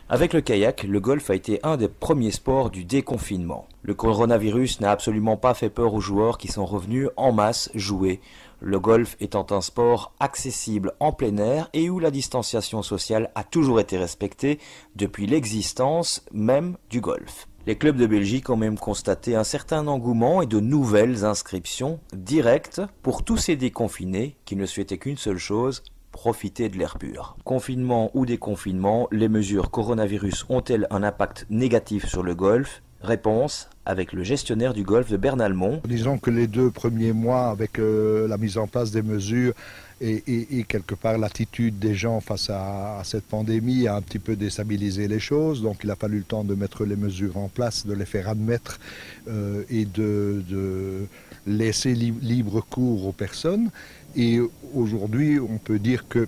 Avec le kayak, le golf a été un des premiers sports du déconfinement. Le coronavirus n'a absolument pas fait peur aux joueurs qui sont revenus en masse jouer. Le golf étant un sport accessible en plein air et où la distanciation sociale a toujours été respectée depuis l'existence même du golf. Les clubs de Belgique ont même constaté un certain engouement et de nouvelles inscriptions directes pour tous ces déconfinés qui ne souhaitaient qu'une seule chose: profiter de l'air pur. Confinement ou déconfinement, les mesures coronavirus ont-elles un impact négatif sur le golf? Réponse avec le gestionnaire du golf de Bernalmont. Disons que les 2 premiers mois, avec la mise en place des mesures et quelque part l'attitude des gens face à cette pandémie a un petit peu déstabilisé les choses. Donc il a fallu le temps de mettre les mesures en place, de les faire admettre et de laisser libre cours aux personnes. Et aujourd'hui, on peut dire que,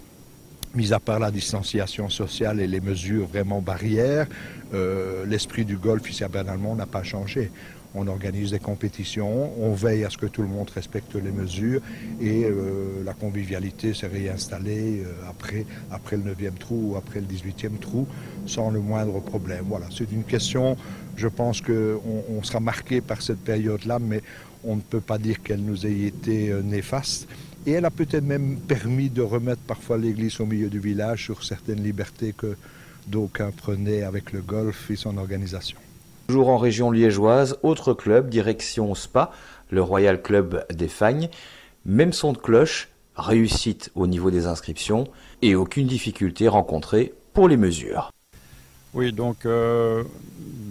mis à part la distanciation sociale et les mesures vraiment barrières, l'esprit du golf ici à Bernalmont n'a pas changé. On organise des compétitions, on veille à ce que tout le monde respecte les mesures et la convivialité s'est réinstallée après le 9e trou ou après le 18e trou sans le moindre problème. Voilà, c'est une question, je pense qu'on sera marqué par cette période-là, mais on ne peut pas dire qu'elle nous ait été néfaste. Et elle a peut-être même permis de remettre parfois l'église au milieu du village sur certaines libertés que d'aucuns prenaient avec le golf et son organisation. Toujours en région liégeoise, autre club, direction Spa, le Royal Club des Fagnes. Même son de cloche, réussite au niveau des inscriptions et aucune difficulté rencontrée pour les mesures. Oui, donc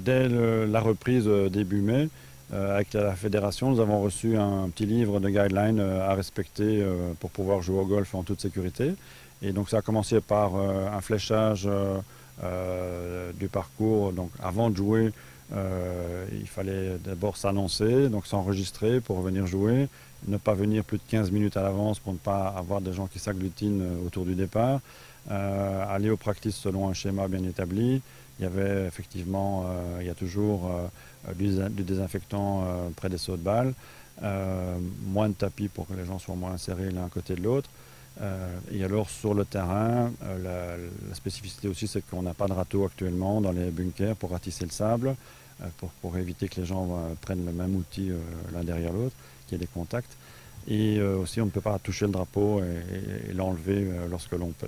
dès la reprise début mai, avec la fédération, nous avons reçu un petit livre de guidelines à respecter pour pouvoir jouer au golf en toute sécurité. Et donc ça a commencé par un fléchage du parcours. Donc avant de jouer, il fallait d'abord s'annoncer, donc s'enregistrer pour venir jouer, ne pas venir plus de 15 minutes à l'avance pour ne pas avoir des gens qui s'agglutinent autour du départ, aller aux practices selon un schéma bien établi. Il y avait effectivement, il y a toujours du désinfectant près des sauts de balles, moins de tapis pour que les gens soient moins serrés l'un côté de l'autre. Et alors sur le terrain, la spécificité aussi, c'est qu'on n'a pas de râteau actuellement dans les bunkers pour ratisser le sable, pour éviter que les gens prennent le même outil l'un derrière l'autre, qu'il y ait des contacts. Et aussi, on ne peut pas toucher le drapeau et l'enlever lorsque l'on peut.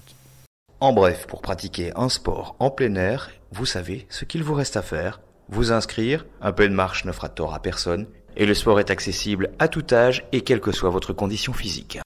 En bref, pour pratiquer un sport en plein air, vous savez ce qu'il vous reste à faire: vous inscrire, un peu de marche ne fera tort à personne, et le sport est accessible à tout âge et quelle que soit votre condition physique.